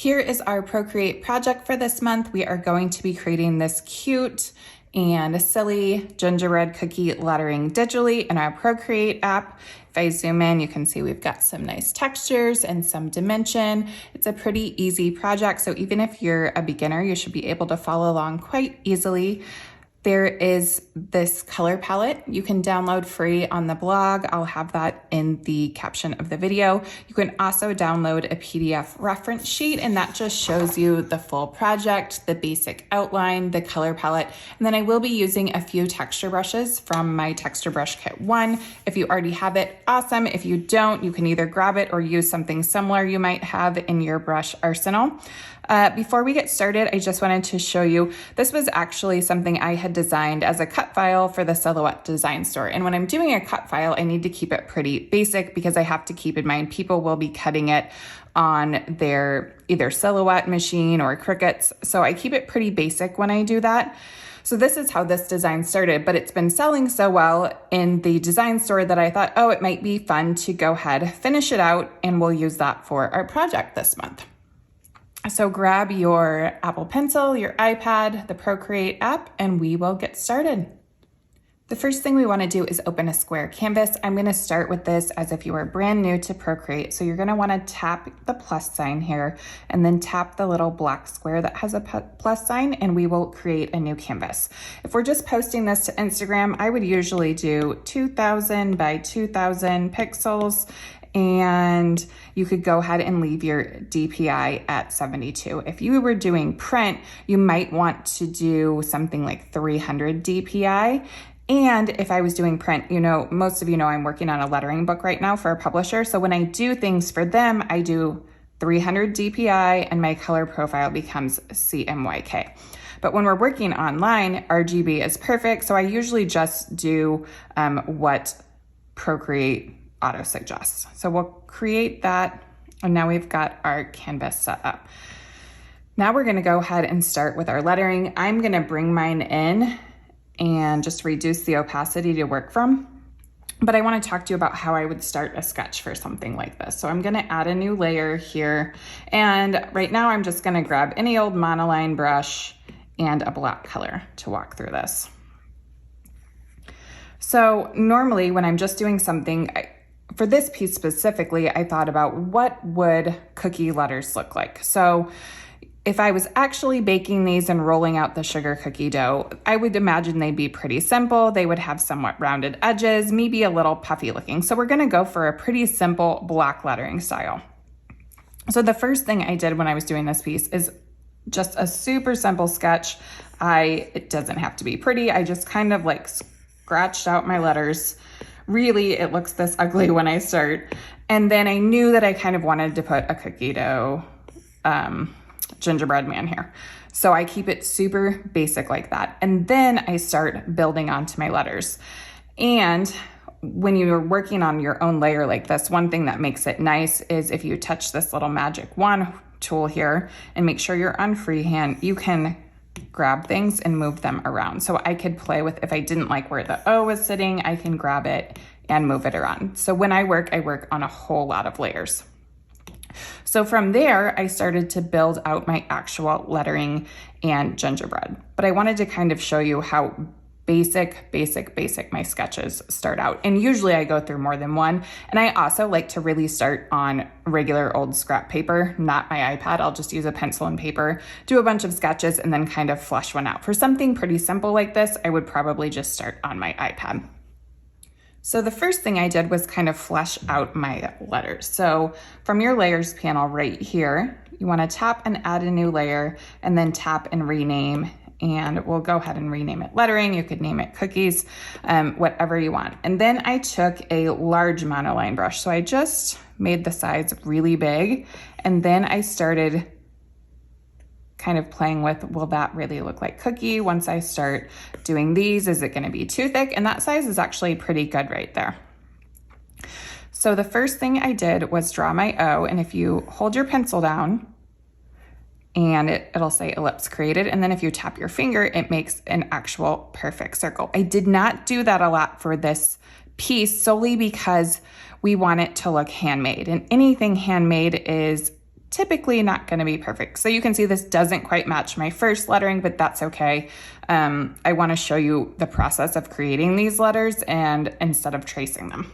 Here is our Procreate project for this month. We are going to be creating this cute and silly gingerbread cookie lettering digitally in our Procreate app. If I zoom in, you can see we've got some nice textures and some dimension. It's a pretty easy project, so even if you're a beginner, you should be able to follow along quite easily. There is this color palette you can download free on the blog. I'll have that in the caption of the video. You can also download a PDF reference sheet, and that just shows you the full project, the basic outline, the color palette, and then I will be using a few texture brushes from my Texture Brush Kit 1. If you already have it, awesome. If you don't, you can either grab it or use something similar you might have in your brush arsenal. Before we get started, I just wanted to show you, this was actually something I had designed as a cut file for the Silhouette Design Store. And when I'm doing a cut file, I need to keep it pretty basic because I have to keep in mind people will be cutting it on their either Silhouette machine or Cricuts. So I keep it pretty basic when I do that. So this is how this design started, but it's been selling so well in the design store that I thought, oh, it might be fun to go ahead, finish it out, and we'll use that for our project this month. So grab your Apple Pencil, your iPad, the Procreate app, and we will get started. The first thing we want to do is open a square canvas. I'm going to start with this as if you are brand new to Procreate. So you're going to want to tap the plus sign here and then tap the little black square that has a plus sign, and we will create a new canvas. If we're just posting this to Instagram, I would usually do 2000 by 2000 pixels, and you could go ahead and leave your DPI at 72. If you were doing print, you might want to do something like 300 DPI. And if I was doing print, most of you know I'm working on a lettering book right now for a publisher. So when I do things for them, I do 300 DPI and my color profile becomes CMYK. But when we're working online, RGB is perfect. So I usually just do what Procreate auto suggests. So we'll create that, and now we've got our canvas set up. Now we're going to go ahead and start with our lettering. I'm going to bring mine in and just reduce the opacity to work from. But I want to talk to you about how I would start a sketch for something like this. So I'm going to add a new layer here, and right now I'm just going to grab any old monoline brush and a black color to walk through this. So normally when I'm just doing something, for this piece specifically, I thought about what would cookie letters look like. So if I was actually baking these and rolling out the sugar cookie dough, I would imagine they'd be pretty simple. They would have somewhat rounded edges, maybe a little puffy looking. So we're gonna go for a pretty simple black lettering style. So the first thing I did when I was doing this piece is just a super simple sketch. It doesn't have to be pretty. I just kind of like scratched out my letters. Really, it looks this ugly when I start. And then I knew that I kind of wanted to put a cookie dough gingerbread man here. So I keep it super basic like that. And then I start building onto my letters. And when you're working on your own layer like this, one thing that makes it nice is if you touch this little magic wand tool here and make sure you're on freehand, you can grab things and move them around. So I could play with, if I didn't like where the O was sitting, I can grab it and move it around. So when I work on a whole lot of layers. So from there, I started to build out my actual lettering and gingerbread. But I wanted to kind of show you how basic my sketches start out. And usually I go through more than one. And I also like to really start on regular old scrap paper, not my iPad. I'll just use a pencil and paper, do a bunch of sketches, and then kind of flesh one out. For something pretty simple like this, I would probably just start on my iPad. So the first thing I did was kind of flesh out my letters. So from your layers panel right here, you want to tap and add a new layer, and then tap and rename. And we'll go ahead and rename it lettering. You could name it cookies, whatever you want. And then I took a large monoline brush. So I just made the sides really big. And then I started kind of playing with, will that really look like cookie? Once I start doing these, is it gonna be too thick? And that size is actually pretty good right there. So the first thing I did was draw my O. And if you hold your pencil down, and it'll say ellipse created. And then if you tap your finger, it makes an actual perfect circle. I did not do that a lot for this piece solely because we want it to look handmade. And anything handmade is typically not going to be perfect. So you can see this doesn't quite match my first lettering, but that's okay. I want to show you the process of creating these letters and instead of tracing them.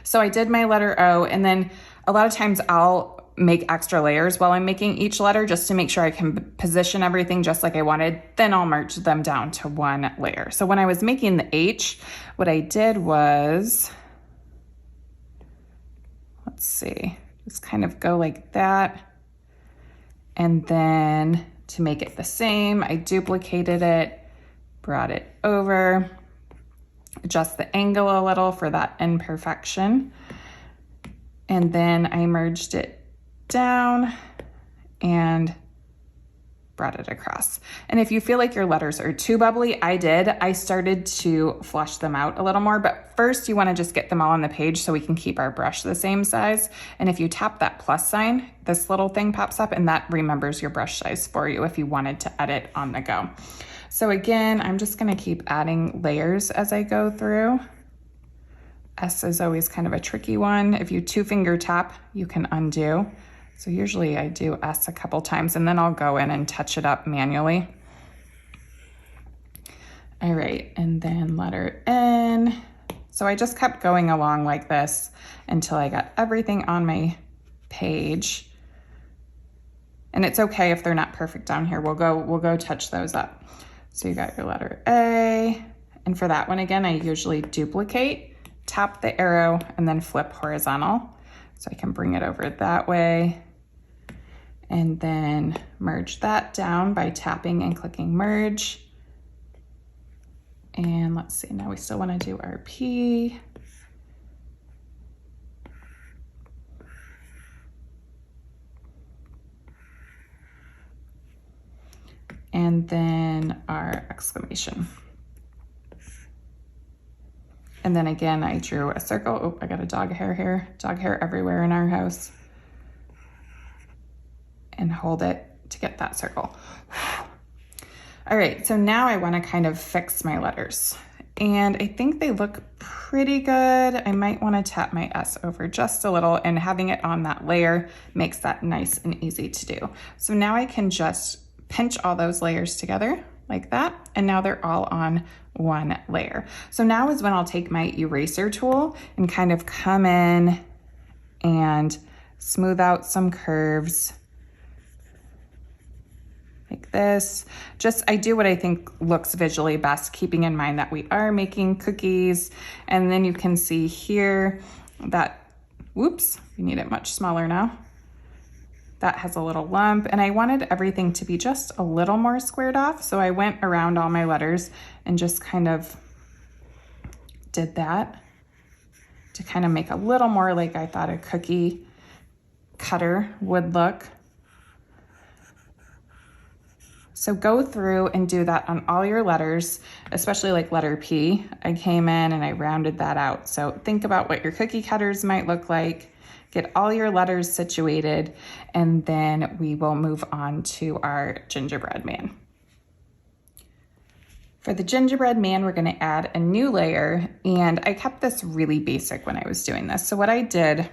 So I did my letter O, and then a lot of times I'll make extra layers while I'm making each letter just to make sure I can position everything just like I wanted. Then I'll merge them down to one layer. So when I was making the H, what I did was, let's see, just kind of go like that. And then to make it the same, I duplicated it, brought it over, adjust the angle a little for that imperfection. And then I merged it down and brought it across. And if you feel like your letters are too bubbly, I started to flush them out a little more, but first you want to just get them all on the page so we can keep our brush the same size. And if you tap that plus sign, this little thing pops up and that remembers your brush size for you if you wanted to edit on the go. So again, I'm just going to keep adding layers as I go through. S is always kind of a tricky one. If you 2-finger tap, you can undo. So usually I do S a couple times and then I'll go in and touch it up manually. All right, and then letter N. So I just kept going along like this until I got everything on my page. And it's okay if they're not perfect down here. We'll go touch those up. So you got your letter A. And for that one, again, I usually duplicate, tap the arrow, and then flip horizontal. So I can bring it over that way. And then merge that down by tapping and clicking merge. And let's see, now we still want to do our P. And then our exclamation. And then again, I drew a circle. Oh, I got a dog hair here. Dog hair everywhere in our house. And hold it to get that circle. All right, so now I want to kind of fix my letters. And I think they look pretty good. I might want to tap my S over just a little, and having it on that layer makes that nice and easy to do. So now I can just pinch all those layers together like that, and now they're all on one layer. So now is when I'll take my eraser tool and kind of come in and smooth out some curves like this. I do what I think looks visually best, keeping in mind that we are making cookies. And then you can see here that, whoops, we need it much smaller now. That has a little lump, and I wanted everything to be just a little more squared off. So I went around all my letters and just kind of did that to kind of make a little more like I thought a cookie cutter would look. So go through and do that on all your letters, especially like letter P. I came in and I rounded that out. So think about what your cookie cutters might look like. Get all your letters situated, and then we will move on to our gingerbread man. For the gingerbread man, we're going to add a new layer, and I kept this really basic when I was doing this. So what I did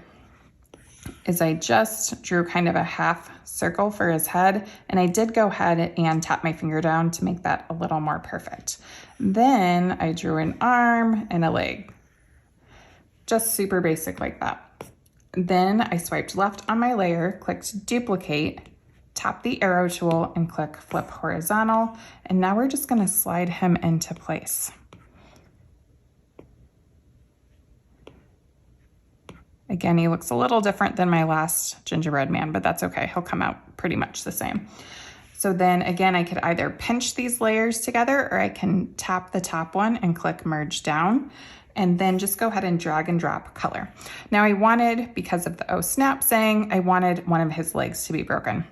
is I just drew kind of a half circle for his head, and I did go ahead and tap my finger down to make that a little more perfect. Then I drew an arm and a leg, just super basic like that. Then I swiped left on my layer, clicked duplicate, tap the arrow tool, and click flip horizontal. And now we're just gonna slide him into place. Again, he looks a little different than my last gingerbread man, but that's okay. He'll come out pretty much the same. So then again, I could either pinch these layers together, or I can tap the top one and click merge down, and then just go ahead and drag and drop color. Now I wanted, because of the O snap saying, I wanted one of his legs to be broken.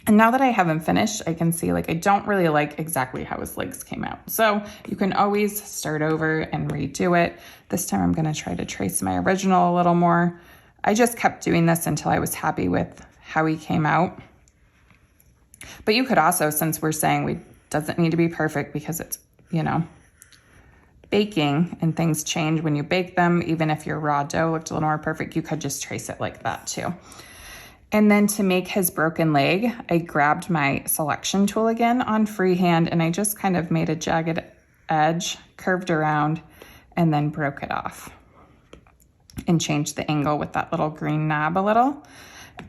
And now that I have him finished, I can see like I don't really like exactly how his legs came out. So you can always start over and redo it. This time I'm gonna try to trace my original a little more. I just kept doing this until I was happy with how he came out. But you could also, since we're saying doesn't need to be perfect because it's, you know, baking and things change when you bake them, even if your raw dough looked a little more perfect, you could just trace it like that too. And then to make his broken leg, I grabbed my selection tool again on freehand and I just kind of made a jagged edge, curved around, and then broke it off and changed the angle with that little green knob a little.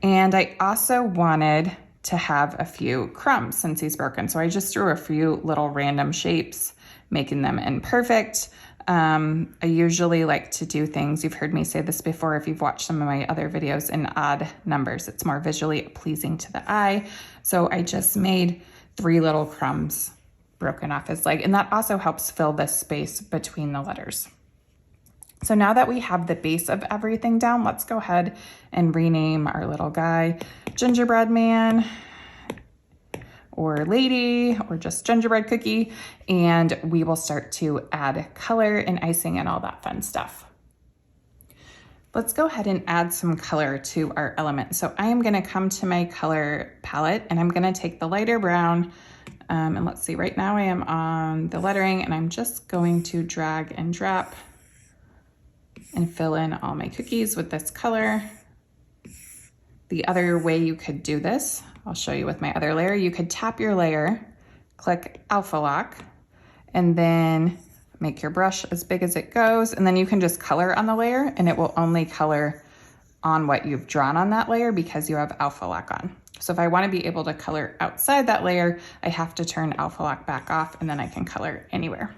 And I also wanted to have a few crumbs since he's broken. So I just drew a few little random shapes, making them imperfect. I usually like to do things, you've heard me say this before if you've watched some of my other videos, in odd numbers. It's more visually pleasing to the eye. So I just made 3 little crumbs broken off his leg, and that also helps fill the space between the letters. So now that we have the base of everything down, let's go ahead and rename our little guy Gingerbread Man or Lady or just Gingerbread Cookie, and we will start to add color and icing and all that fun stuff. Let's go ahead and add some color to our element. So I am gonna come to my color palette and I'm gonna take the lighter brown, and let's see, right now I am on the lettering and I'm just going to drag and drop and fill in all my cookies with this color. The other way you could do this, I'll show you with my other layer, you could tap your layer, click Alpha Lock, and then make your brush as big as it goes, and then you can just color on the layer and it will only color on what you've drawn on that layer because you have Alpha Lock on. So if I want to be able to color outside that layer, I have to turn Alpha Lock back off and then I can color anywhere.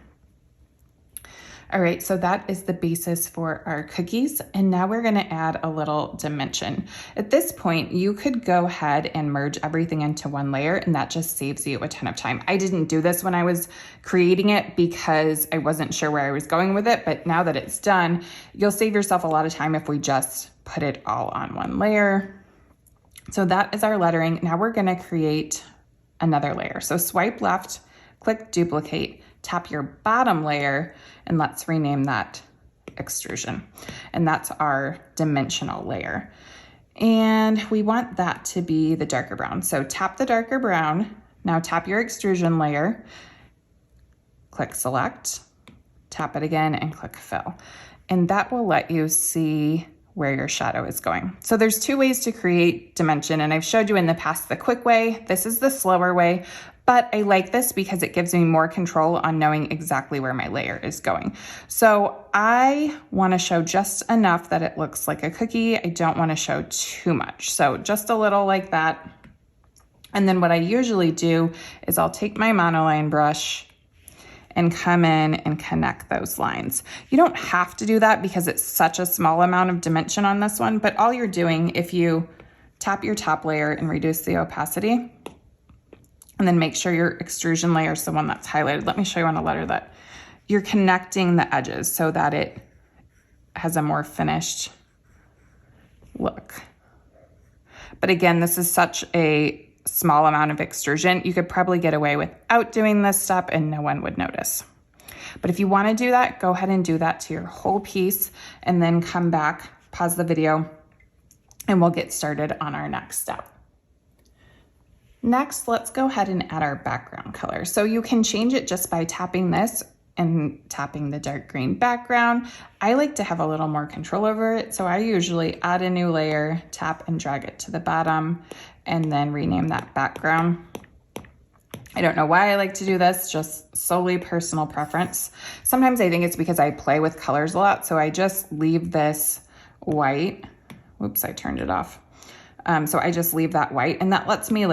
All right, so that is the basis for our cookies. And now we're gonna add a little dimension. At this point, you could go ahead and merge everything into one layer and that just saves you a ton of time. I didn't do this when I was creating it because I wasn't sure where I was going with it, but now that it's done, you'll save yourself a lot of time if we just put it all on one layer. So that is our lettering. Now we're gonna create another layer. So swipe left, click duplicate, tap your bottom layer, and let's rename that extrusion. And that's our dimensional layer. And we want that to be the darker brown. So tap the darker brown, now tap your extrusion layer, click select, tap it again and click fill. And that will let you see where your shadow is going. So there's 2 ways to create dimension, and I've showed you in the past the quick way. This is the slower way, but I like this because it gives me more control on knowing exactly where my layer is going. So I want to show just enough that it looks like a cookie. I don't want to show too much. So just a little like that. And then what I usually do is I'll take my monoline brush and come in and connect those lines. You don't have to do that because it's such a small amount of dimension on this one, but all you're doing, if you tap your top layer and reduce the opacity, and then make sure your extrusion layer is the one that's highlighted. Let me show you on a letter that you're connecting the edges so that it has a more finished look. But again, this is such a small amount of extrusion. You could probably get away without doing this step and no one would notice. But if you want to do that, go ahead and do that to your whole piece and then come back, pause the video, and we'll get started on our next step. Next, let's go ahead and add our background color. So you can change it just by tapping this and tapping the dark green background. I like to have a little more control over it, so I usually add a new layer, tap and drag it to the bottom, and then rename that background. I don't know why I like to do this, just solely personal preference. Sometimes I think it's because I play with colors a lot, so I just leave this white. Whoops, I turned it off. So I just leave that white, and that lets me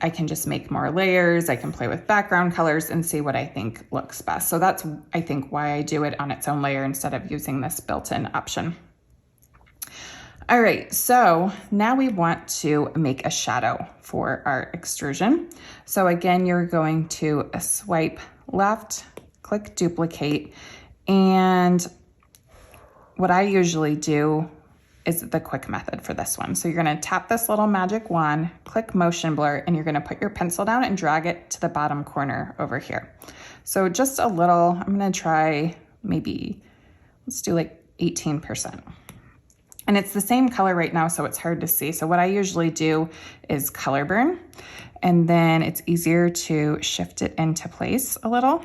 I can just make more layers. I can play with background colors and see what I think looks best. So that's, I think, why I do it on its own layer instead of using this built-in option. All right, so now we want to make a shadow for our extrusion. So again, you're going to swipe left, click duplicate, and what I usually do is the quick method for this one. So you're gonna tap this little magic wand, click motion blur, and you're gonna put your pencil down and drag it to the bottom corner over here. So just a little, I'm gonna try maybe, let's do 18%. And it's the same color right now, so it's hard to see. So what I usually do is color burn, and then it's easier to shift it into place a little.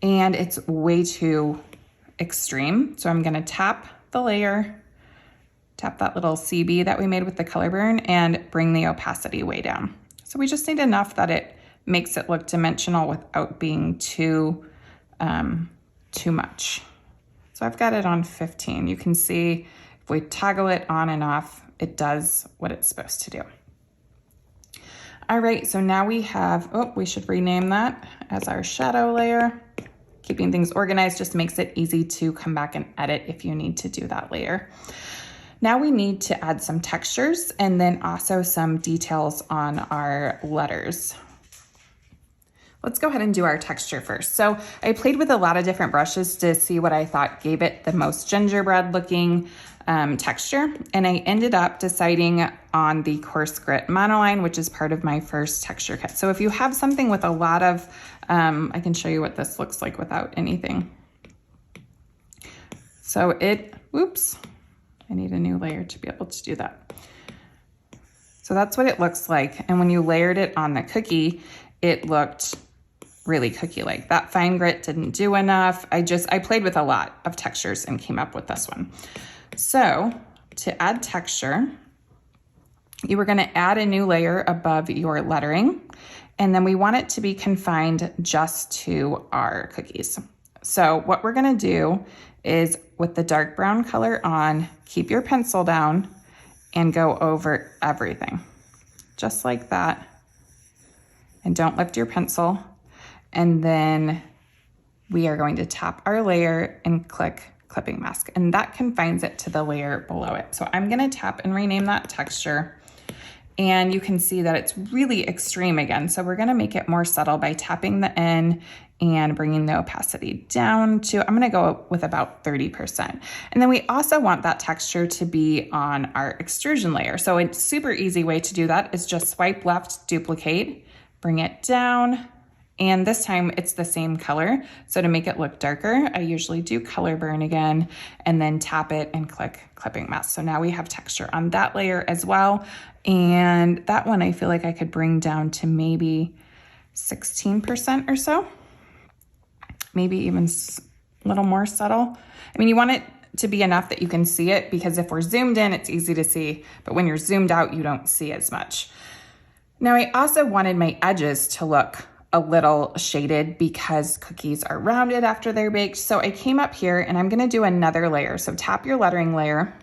And it's way too extreme. So I'm gonna tap the layer, tap that little CB that we made with the color burn and bring the opacity way down. So we just need enough that it makes it look dimensional without being too much. So I've got it on 15. You can see if we toggle it on and off, it does what it's supposed to do. All right, so now we have, oh, we should rename that as our shadow layer. Keeping things organized just makes it easy to come back and edit if you need to do that later. Now we need to add some textures and then also some details on our letters. Let's go ahead and do our texture first. So I played with a lot of different brushes to see what I thought gave it the most gingerbread looking texture. And I ended up deciding on the coarse grit monoline, which is part of my first texture kit. So if you have something with a lot of, I can show you what this looks like without anything. So oops, I need a new layer to be able to do that. So that's what it looks like. And when you layered it on the cookie, it looked really cookie-like. That fine grit didn't do enough. I played with a lot of textures and came up with this one. So to add texture, you were gonna add a new layer above your lettering, and then we want it to be confined just to our cookies. So what we're gonna do is with the dark brown color on, keep your pencil down and go over everything, just like that. And don't lift your pencil. And then we are going to tap our layer and click clipping mask, and that confines it to the layer below it. So I'm gonna tap and rename that texture, and you can see that it's really extreme again. So we're gonna make it more subtle by tapping the N and bringing the opacity down to, I'm gonna go with about 30%. And then we also want that texture to be on our extrusion layer. So a super easy way to do that is just swipe left, duplicate, bring it down, and this time it's the same color. So to make it look darker, I usually do color burn again and then tap it and click clipping mask. So now we have texture on that layer as well. And that one I feel like I could bring down to maybe 16% or so. Maybe even a little more subtle. I mean, you want it to be enough that you can see it, because if we're zoomed in, it's easy to see, but when you're zoomed out, you don't see as much. Now I also wanted my edges to look a little shaded because cookies are rounded after they're baked. So I came up here and I'm gonna do another layer. So tap your lettering layer,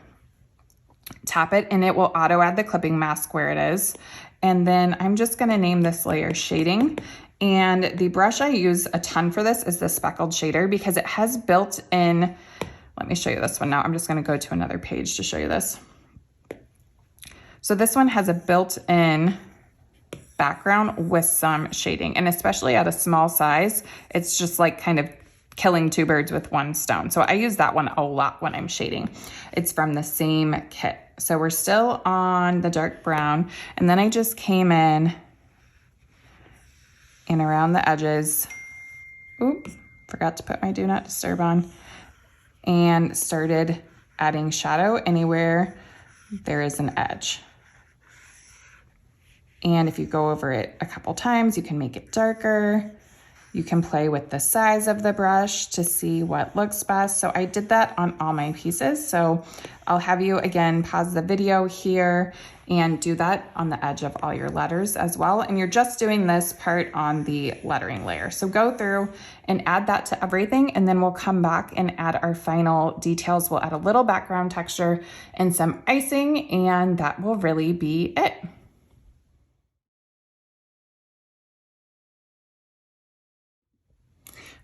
tap it, and it will auto add the clipping mask where it is. And then I'm just gonna name this layer shading. And the brush I use a ton for this is the speckled shader, because it has built in, let me show you this one now. I'm just gonna go to another page to show you this. So this one has a built-in background with some shading, and especially at a small size, it's just like kind of killing two birds with one stone. So I use that one a lot when I'm shading. It's from the same kit. So we're still on the dark brown, and then I just came in and around the edges, oops, forgot to put my do not disturb on, and started adding shadow anywhere there is an edge. And if you go over it a couple times, you can make it darker. You can play with the size of the brush to see what looks best. So I did that on all my pieces. So I'll have you again pause the video here and do that on the edge of all your letters as well. And you're just doing this part on the lettering layer. So go through and add that to everything, and then we'll come back and add our final details. We'll add a little background texture and some icing, and that will really be it.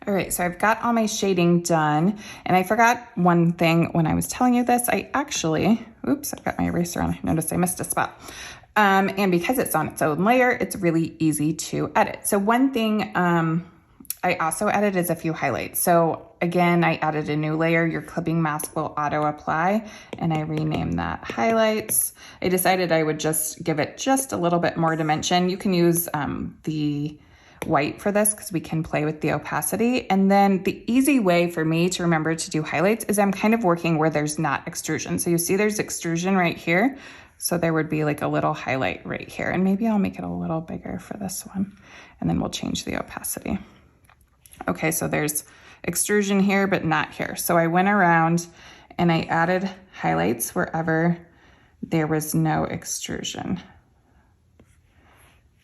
All right, so I've got all my shading done, and I forgot one thing when I was telling you this. I actually, oops, I've got my eraser on. I noticed I missed a spot. And because it's on its own layer, it's really easy to edit. So one thing I also added is a few highlights. So again, I added a new layer. Your clipping mask will auto apply, and I renamed that highlights. I decided I would just give it just a little bit more dimension. You can use the white for this because we can play with the opacity. And then the easy way for me to remember to do highlights is I'm kind of working where there's not extrusion. So you see there's extrusion right here. So there would be like a little highlight right here. And maybe I'll make it a little bigger for this one, and then we'll change the opacity. Okay, so there's extrusion here, but not here. So I went around and I added highlights wherever there was no extrusion.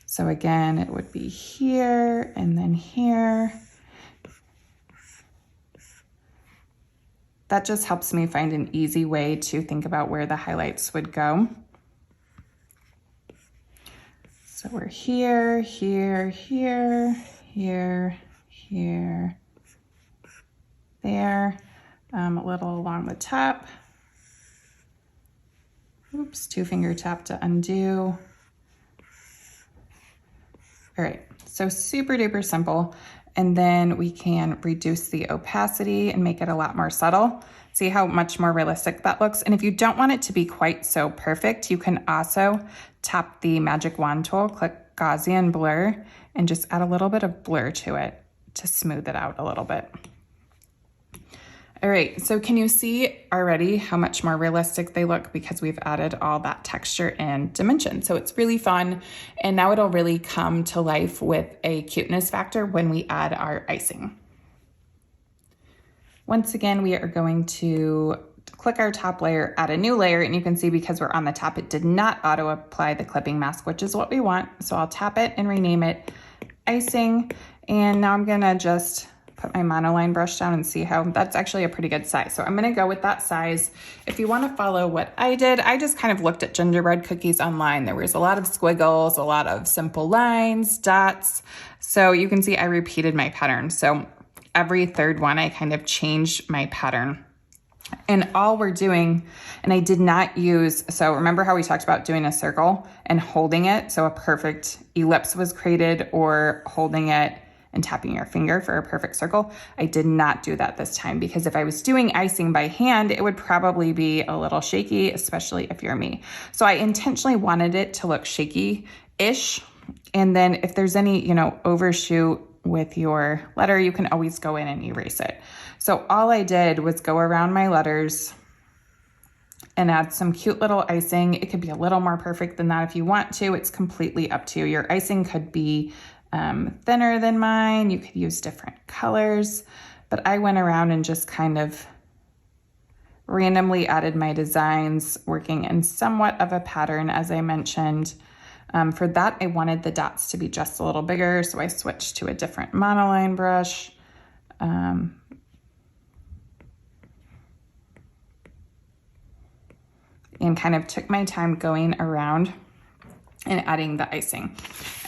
So again, it would be here and then here. That just helps me find an easy way to think about where the highlights would go. So we're here, here, here, here, here, there, a little along the top. Oops, 2-finger tap to undo. All right, so super duper simple. And then we can reduce the opacity and make it a lot more subtle. See how much more realistic that looks? And if you don't want it to be quite so perfect, you can also tap the magic wand tool, click Gaussian blur, and just add a little bit of blur to it to smooth it out a little bit. All right, so can you see already how much more realistic they look because we've added all that texture and dimension? So it's really fun, and now it'll really come to life with a cuteness factor when we add our icing. Once again, we are going to click our top layer, add a new layer, and you can see because we're on the top, it did not auto apply the clipping mask, which is what we want. So I'll tap it and rename it icing. And now I'm gonna just put my monoline brush down and see how that's actually a pretty good size. So I'm gonna go with that size. If you wanna follow what I did, I just kind of looked at gingerbread cookies online. There was a lot of squiggles, a lot of simple lines, dots. So you can see I repeated my pattern. So every third one, I kind of changed my pattern. And all we're doing, and I did not use, so remember how we talked about doing a circle and holding it, so a perfect ellipse was created, or holding it and tapping your finger for a perfect circle. I did not do that this time because if I was doing icing by hand, it would probably be a little shaky, especially if you're me. So I intentionally wanted it to look shaky-ish. And then if there's any, overshoot with your letter, you can always go in and erase it. So all I did was go around my letters and add some cute little icing. It could be a little more perfect than that if you want to. It's completely up to you. Your icing could be thinner than mine. You could use different colors, but I went around and just kind of randomly added my designs, working in somewhat of a pattern, as I mentioned. For that, I wanted the dots to be just a little bigger, so I switched to a different monoline brush. And kind of took my time going around and adding the icing.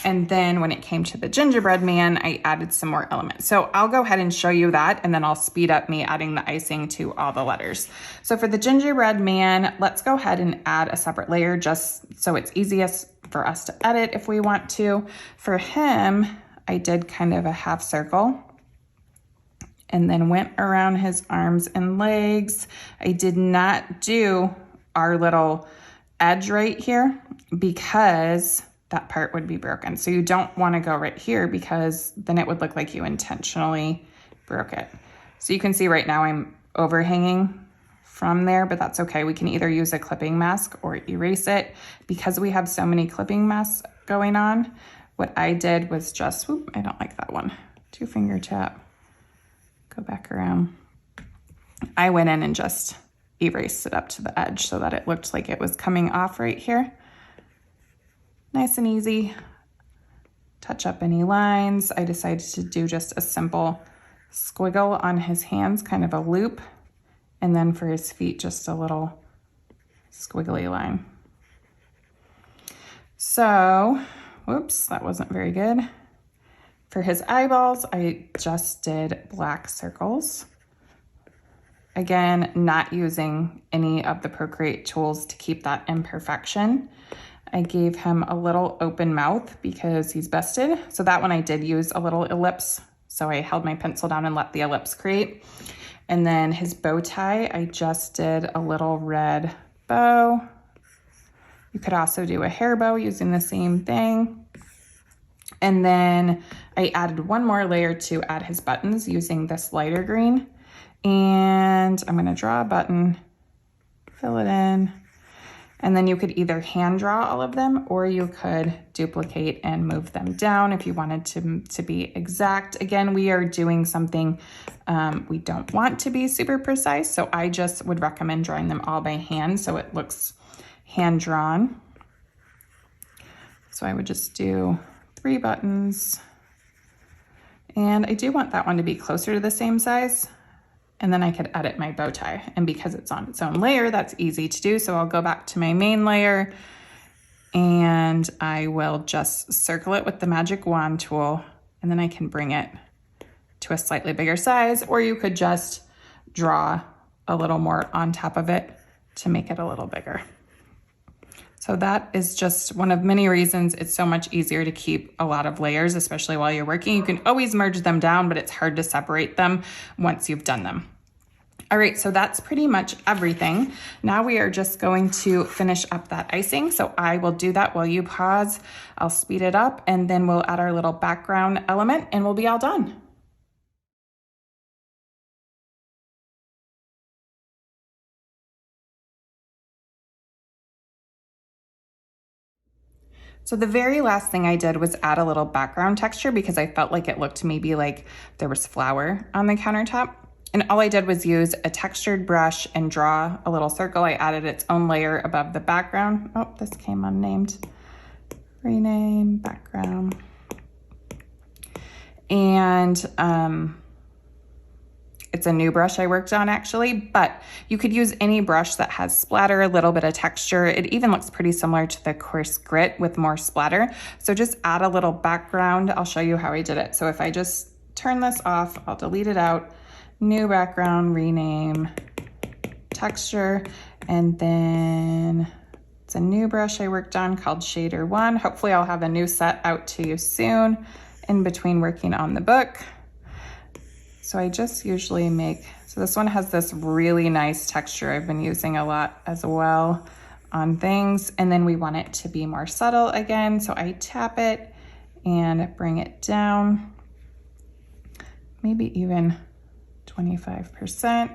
And then when it came to the gingerbread man, I added some more elements. So I'll go ahead and show you that, and then I'll speed up me adding the icing to all the letters. So for the gingerbread man, let's go ahead and add a separate layer just so it's easiest for us to edit if we want to. For him, I did kind of a half circle and then went around his arms and legs. I did not do our little edge right here because that part would be broken. So you don't want to go right here because then it would look like you intentionally broke it. So you can see right now I'm overhanging from there, but that's okay. We can either use a clipping mask or erase it. Because we have so many clipping masks going on, what I did was just, whoop, I don't like that one. 2-finger tap, go back around. I went in and just erased it up to the edge so that it looked like it was coming off right here. Nice and easy. Touch up any lines. I decided to do just a simple squiggle on his hands, kind of a loop. And then for his feet, just a little squiggly line. So, whoops, that wasn't very good. For his eyeballs, I just did black circles. Again, not using any of the Procreate tools to keep that imperfection. I gave him a little open mouth because he's busted. So that one I did use a little ellipse. So I held my pencil down and let the ellipse create. And then his bow tie, I just did a little red bow. You could also do a hair bow using the same thing. And then I added one more layer to add his buttons using this lighter green. And I'm gonna draw a button, fill it in, and then you could either hand draw all of them or you could duplicate and move them down if you wanted to be exact. Again, we are doing something we don't want to be super precise, so I just would recommend drawing them all by hand so it looks hand drawn. So I would just do 3 buttons. And I do want that one to be closer to the same size. And then I could edit my bow tie. And because it's on its own layer, that's easy to do. So I'll go back to my main layer and I will just circle it with the magic wand tool, and then I can bring it to a slightly bigger size, or you could just draw a little more on top of it to make it a little bigger. So that is just one of many reasons it's so much easier to keep a lot of layers, especially while you're working. You can always merge them down, but it's hard to separate them once you've done them. All right, so that's pretty much everything. Now we are just going to finish up that icing. So I will do that while you pause. I'll speed it up, and then we'll add our little background element and we'll be all done. So the very last thing I did was add a little background texture because I felt like it looked maybe like there was flour on the countertop. And all I did was use a textured brush and draw a little circle. I added its own layer above the background. Oh, this came unnamed. Rename background. And it's a new brush I worked on actually, but you could use any brush that has splatter, a little bit of texture. It even looks pretty similar to the coarse grit with more splatter. So just add a little background. I'll show you how I did it. So if I just turn this off, I'll delete it out. New background, rename, texture, and then it's a new brush I worked on called Shader 1. Hopefully I'll have a new set out to you soon in between working on the book. So I just usually so this one has this really nice texture I've been using a lot as well on things. And then we want it to be more subtle again. So I tap it and bring it down, maybe even 25%,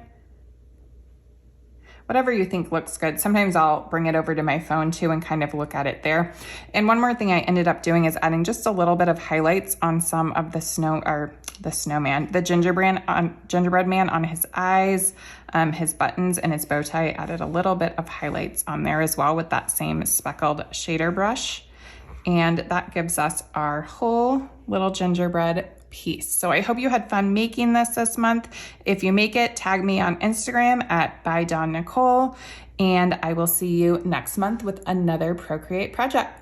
whatever you think looks good. Sometimes I'll bring it over to my phone too and kind of look at it there. And one more thing I ended up doing is adding just a little bit of highlights on some of the the gingerbread man on his eyes, his buttons, and his bow tie. I added a little bit of highlights on there as well with that same speckled shader brush. And that gives us our whole little gingerbread piece. So I hope you had fun making this month. If you make it, tag me on Instagram at @ByDawnNicole, and I will see you next month with another Procreate project.